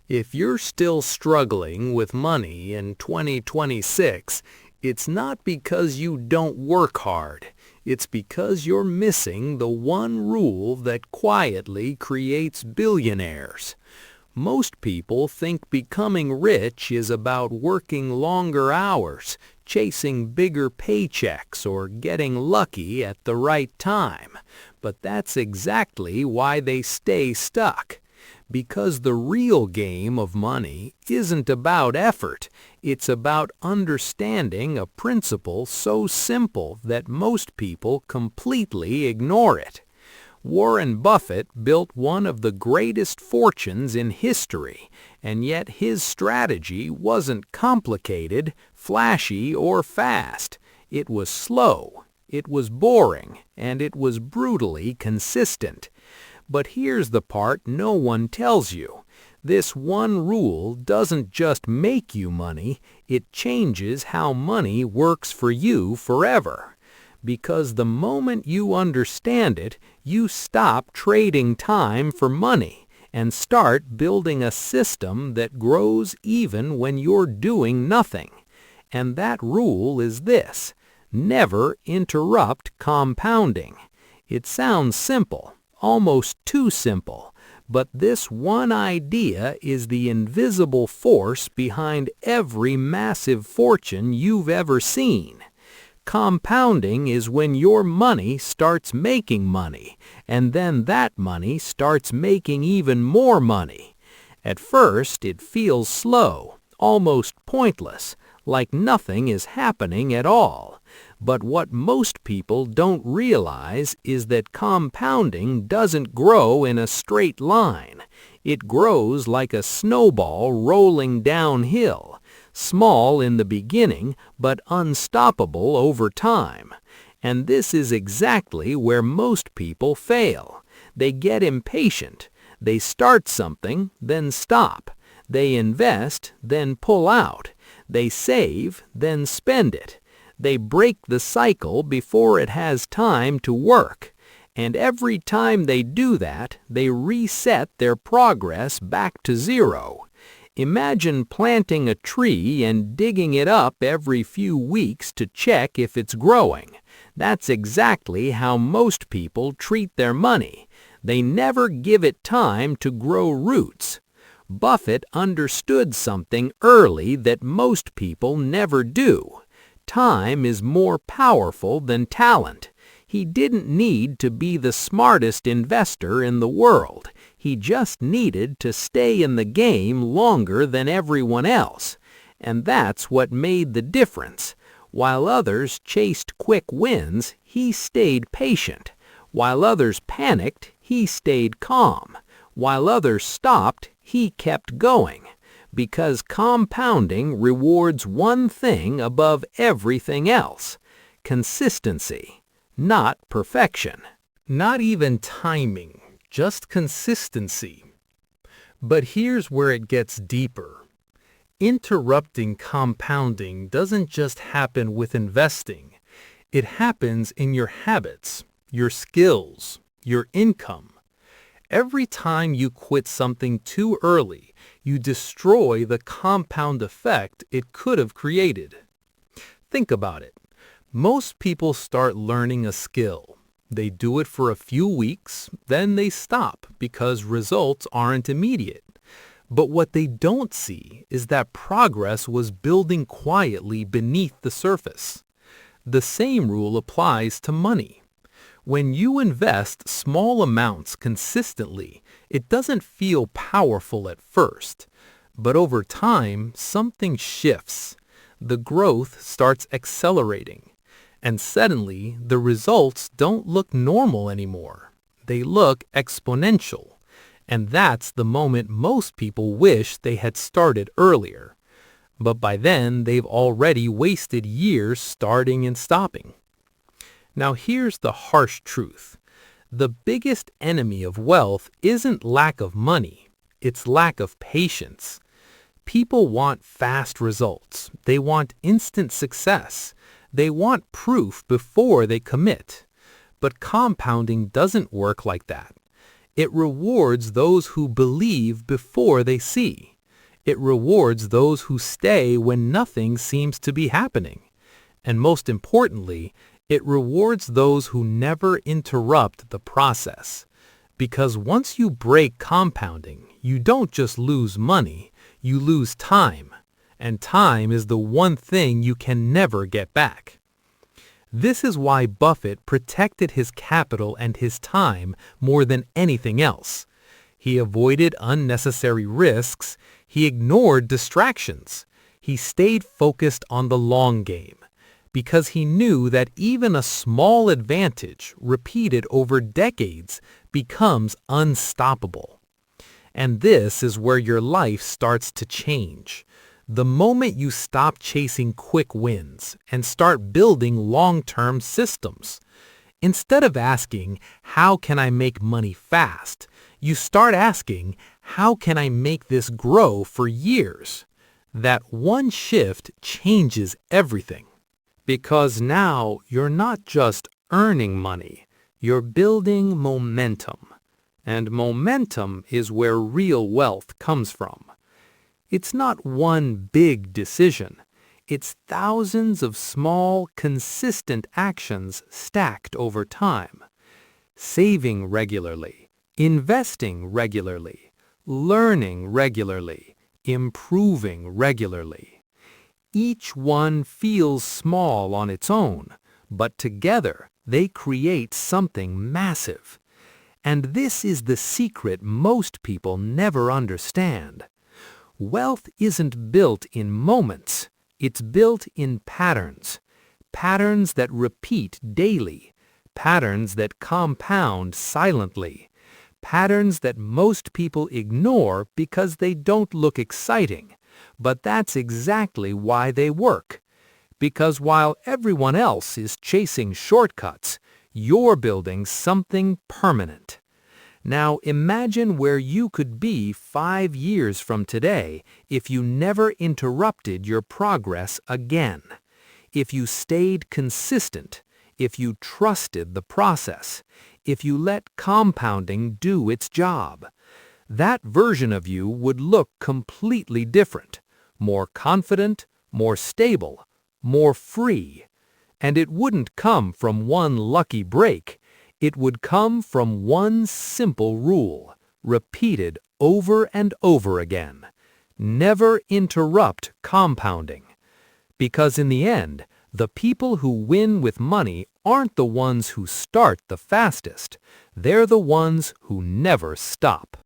If you're still struggling with money in 2026, it's not because you don't work hard. It's because you're missing the one rule that quietly creates billionaires. Most people think becoming rich is about working longer hours, chasing bigger paychecks, or getting lucky at the right time. But that's exactly why they stay stuck. Because the real game of money isn't about effort, it's about understanding a principle so simple that most people completely ignore it. Warren Buffett built one of the greatest fortunes in history, and yet his strategy wasn't complicated, flashy, or fast. It was slow, it was boring, and it was brutally consistent. But here's the part no one tells you. This one rule doesn't just make you money, it changes how money works for you forever. Because the moment you understand it, you stop trading time for money and start building a system that grows even when you're doing nothing. And that rule is this: never interrupt compounding. It sounds simple, almost too simple, but this one idea is the invisible force behind every massive fortune you've ever seen. Compounding is when your money starts making money, and then that money starts making even more money. At first, it feels slow, almost pointless, like nothing is happening at all. But what most people don't realize is that compounding doesn't grow in a straight line. It grows like a snowball rolling downhill, small in the beginning, but unstoppable over time. And this is exactly where most people fail. They get impatient. They start something, then stop. They invest, then pull out. They save, then spend it. They break the cycle before it has time to work. And every time they do that, they reset their progress back to zero. Imagine planting a tree and digging it up every few weeks to check if it's growing. That's exactly how most people treat their money. They never give it time to grow roots. Buffett understood something early that most people never do. Time is more powerful than talent. He didn't need to be the smartest investor in the world. He just needed to stay in the game longer than everyone else. And that's what made the difference. While others chased quick wins, he stayed patient. While others panicked, he stayed calm. While others stopped, he kept going. Because compounding rewards one thing above everything else: consistency, not perfection. Not even timing, just consistency. But here's where it gets deeper. Interrupting compounding doesn't just happen with investing. It happens in your habits, your skills, your income. Every time you quit something too early, you destroy the compound effect it could have created. Think about it. Most people start learning a skill. They do it for a few weeks, then they stop because results aren't immediate. But what they don't see is that progress was building quietly beneath the surface. The same rule applies to money. When you invest small amounts consistently, it doesn't feel powerful at first. But over time, something shifts. The growth starts accelerating. And suddenly, the results don't look normal anymore. They look exponential. And that's the moment most people wish they had started earlier. But by then, they've already wasted years starting and stopping. Now here's the harsh truth. The biggest enemy of wealth isn't lack of money, it's lack of patience. People want fast results. They want instant success. They want proof before they commit. But compounding doesn't work like that. It rewards those who believe before they see. It rewards those who stay when nothing seems to be happening. And most importantly, it rewards those who never interrupt the process. Because once you break compounding, you don't just lose money, you lose time. And time is the one thing you can never get back. This is why Buffett protected his capital and his time more than anything else. He avoided unnecessary risks. He ignored distractions. He stayed focused on the long game, because he knew that even a small advantage repeated over decades becomes unstoppable. And this is where your life starts to change. The moment you stop chasing quick wins and start building long-term systems. Instead of asking, how can I make money fast? You start asking, how can I make this grow for years? That one shift changes everything. Because now you're not just earning money, you're building momentum. And momentum is where real wealth comes from. It's not one big decision. It's thousands of small, consistent actions stacked over time. Saving regularly, investing regularly, learning regularly, improving regularly. Each one feels small on its own, but together they create something massive. And this is the secret most people never understand. Wealth isn't built in moments, it's built in patterns. Patterns that repeat daily, patterns that compound silently, patterns that most people ignore because they don't look exciting. But that's exactly why they work. Because while everyone else is chasing shortcuts, you're building something permanent. Now imagine where you could be 5 years from today if you never interrupted your progress again. If you stayed consistent, if you trusted the process, if you let compounding do its job. That version of you would look completely different, more confident, more stable, more free. And it wouldn't come from one lucky break. It would come from one simple rule, repeated over and over again. Never interrupt compounding. Because in the end, the people who win with money aren't the ones who start the fastest. They're the ones who never stop.